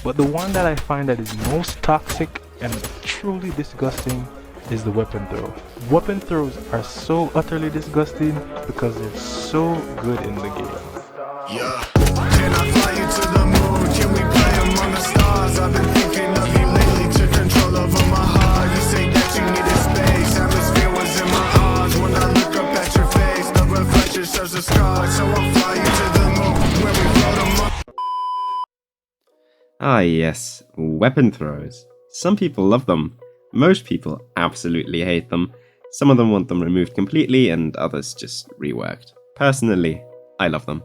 But the one that I find that is most toxic and truly disgusting is the weapon throw. Weapon throws are so utterly disgusting because they're so good in the game. Yeah. Can I fly you to the moon? Can we play among the stars? I've been thinking of you lately, took control over my heart. You say that you needed space, atmosphere was in my arms. When I look up at your face, the reflection shows a scar. So I'll fly you to the moon, where we float among. Ah yes, weapon throws. Some people love them. Most people absolutely hate them. Some of them want them removed completely and others just reworked. Personally, I love them.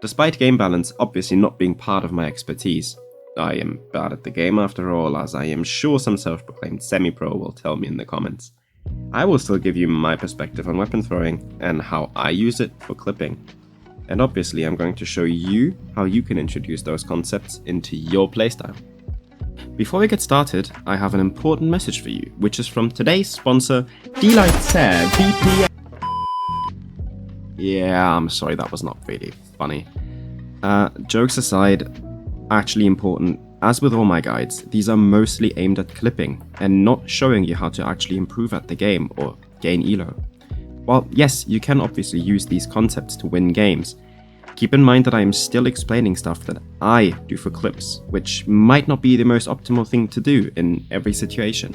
Despite game balance obviously not being part of my expertise, I am bad at the game after all, as I am sure some self-proclaimed semi-pro will tell me in the comments. I will still give you my perspective on weapon throwing and how I use it for clipping. And obviously I'm going to show you how you can introduce those concepts into your playstyle. Before we get started, I have an important message for you, which is from today's sponsor, Delight VPN. Yeah, I'm sorry, that was not really funny. Jokes aside, actually important, as with all my guides, these are mostly aimed at clipping and not showing you how to actually improve at the game or gain elo. While yes, you can obviously use these concepts to win games, keep in mind that I am still explaining stuff that I do for clips, which might not be the most optimal thing to do in every situation.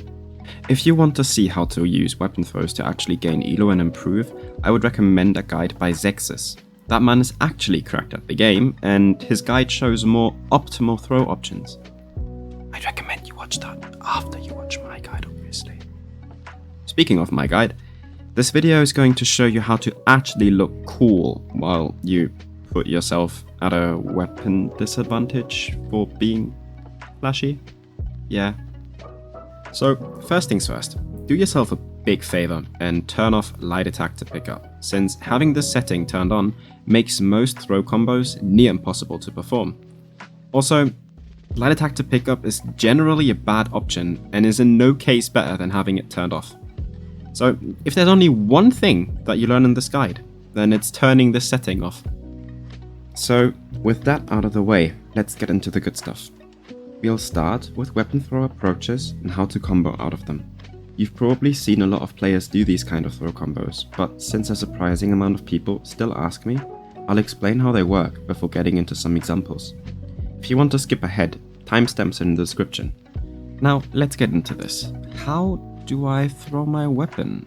If you want to see how to use weapon throws to actually gain elo and improve, I would recommend a guide by Zexus. That man is actually cracked at the game, and his guide shows more optimal throw options. I'd recommend you watch that after you watch my guide, obviously. Speaking of my guide, this video is going to show you how to actually look cool while you put yourself at a weapon disadvantage for being flashy. Yeah. So, first things first, do yourself a big favor and turn off light attack to pick up, since having this setting turned on makes most throw combos near impossible to perform. Also, light attack to pick up is generally a bad option and is in no case better than having it turned off. So, if there's only one thing that you learn in this guide, then it's turning this setting off. So, with that out of the way, let's get into the good stuff. We'll start with weapon throw approaches and how to combo out of them. You've probably seen a lot of players do these kind of throw combos, but since a surprising amount of people still ask me, I'll explain how they work before getting into some examples. If you want to skip ahead, timestamps are in the description. Now, let's get into this. How do I throw my weapon?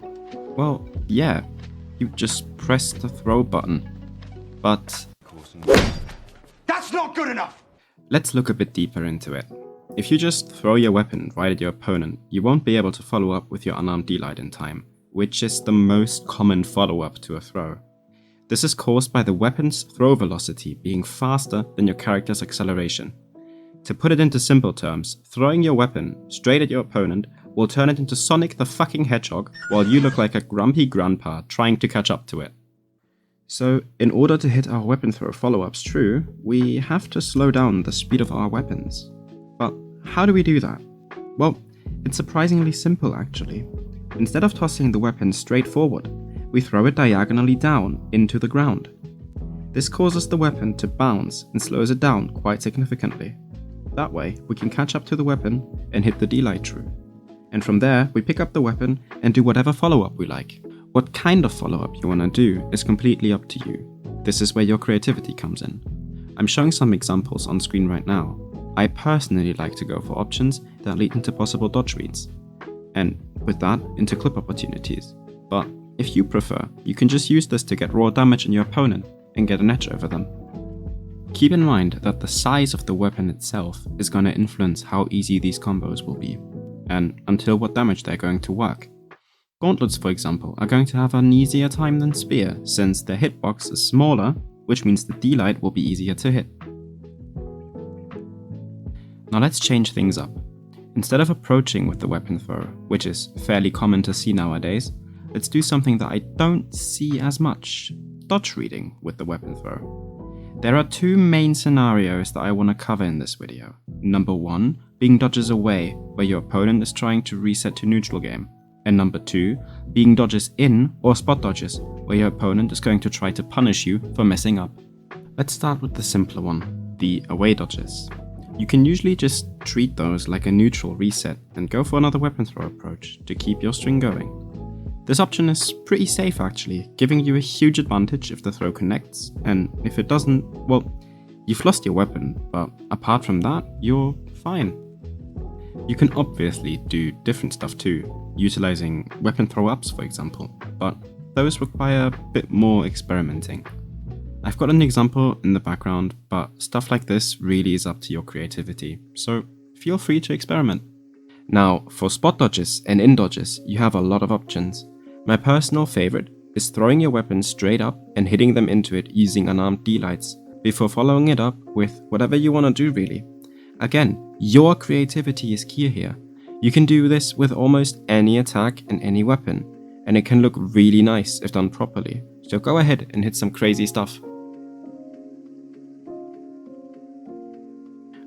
Well, yeah, you just press the throw button. But That's not good enough! let's look a bit deeper into it. If you just throw your weapon right at your opponent, you won't be able to follow up with your unarmed delight in time, which is the most common follow-up to a throw. This is caused by the weapon's throw velocity being faster than your character's acceleration. To put it into simple terms, throwing your weapon straight at your opponent will turn it into Sonic the fucking Hedgehog while you look like a grumpy grandpa trying to catch up to it. So, in order to hit our weapon throw follow-ups true, we have to slow down the speed of our weapons. But how do we do that? Well, it's surprisingly simple actually. Instead of tossing the weapon straight forward, we throw it diagonally down into the ground. This causes the weapon to bounce and slows it down quite significantly. That way, we can catch up to the weapon and hit the delight true. And from there, we pick up the weapon and do whatever follow-up we like. What kind of follow-up you want to do is completely up to you. This is where your creativity comes in. I'm showing some examples on screen right now. I personally like to go for options that lead into possible dodge reads, and with that, into clip opportunities. But if you prefer, you can just use this to get raw damage on your opponent and get an edge over them. Keep in mind that the size of the weapon itself is going to influence how easy these combos will be, and until what damage they're going to work. Gauntlets, for example, are going to have an easier time than Spear, since their hitbox is smaller, which means the delight will be easier to hit. Now let's change things up. Instead of approaching with the weapon throw, which is fairly common to see nowadays, let's do something that I don't see as much: dodge reading with the weapon throw. There are two main scenarios that I want to cover in this video. Number 1, being dodges away, where your opponent is trying to reset to neutral game. And number 2, being dodges in or spot dodges, where your opponent is going to try to punish you for messing up. Let's start with the simpler one, the away dodges. you can usually just treat those like a neutral reset and go for another weapon throw approach to keep your string going. This option is pretty safe actually, giving you a huge advantage if the throw connects, and if it doesn't, well, you've lost your weapon, but apart from that, you're fine. You can obviously do different stuff too, utilizing weapon throw ups for example, but those require a bit more experimenting. I've got an example in the background, but stuff like this really is up to your creativity, so feel free to experiment. Now, for spot dodges and in dodges, you have a lot of options. My personal favorite is throwing your weapon straight up and hitting them into it using unarmed D-lights, before following it up with whatever you want to do really. Again, your creativity is key here. You can do this with almost any attack and any weapon, and it can look really nice if done properly, so go ahead and hit some crazy stuff.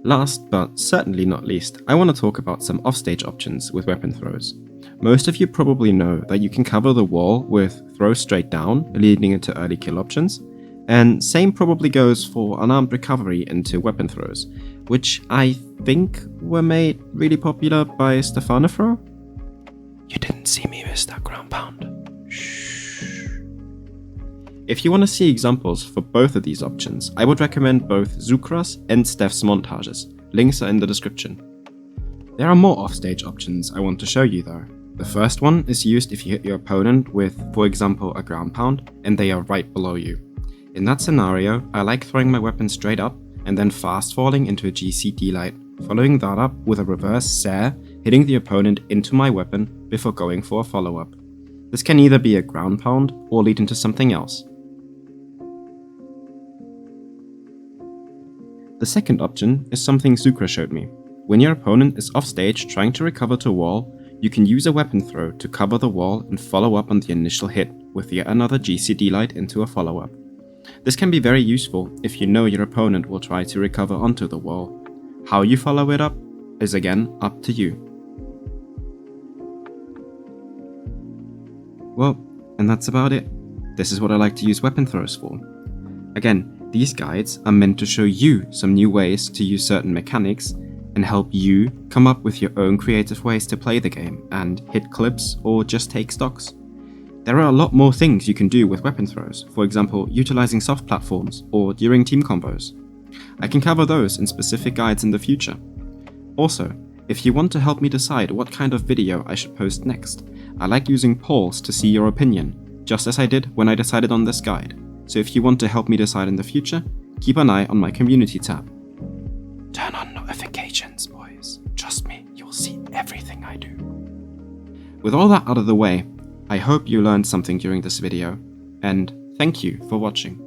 Last but certainly not least, I want to talk about some offstage options with weapon throws. Most of you probably know that you can cover the wall with throw straight down, leading into early kill options, and same probably goes for unarmed recovery into weapon throws, which I think were made really popular by Stefanifro. You didn't see me miss that ground pound. Shh. If you want to see examples for both of these options, I would recommend both Zucra's and Steph's montages. Links are in the description. There are more offstage options I want to show you though. The first one is used if you hit your opponent with, for example, a ground pound, and they are right below you. In that scenario, I like throwing my weapon straight up and then fast falling into a GCD light, following that up with a reverse Sair, hitting the opponent into my weapon before going for a follow-up. This can either be a ground pound or lead into something else. The second option is something Zucra showed me. When your opponent is off stage trying to recover to a wall, you can use a weapon throw to cover the wall and follow up on the initial hit with yet another GCD light into a follow-up. This can be very useful if you know your opponent will try to recover onto the wall. How you follow it up is again up to you. Well, and that's about it. This is what I like to use weapon throws for. Again, these guides are meant to show you some new ways to use certain mechanics and help you come up with your own creative ways to play the game and hit clips or just take stocks. There are a lot more things you can do with weapon throws, for example utilizing soft platforms or during team combos. I can cover those in specific guides in the future. Also, if you want to help me decide what kind of video I should post next, I like using polls to see your opinion, just as I did when I decided on this guide. So if you want to help me decide in the future, keep an eye on my community tab. Turn on notifications, boys. Trust me, you'll see everything I do. With all that out of the way, I hope you learned something during this video, and thank you for watching.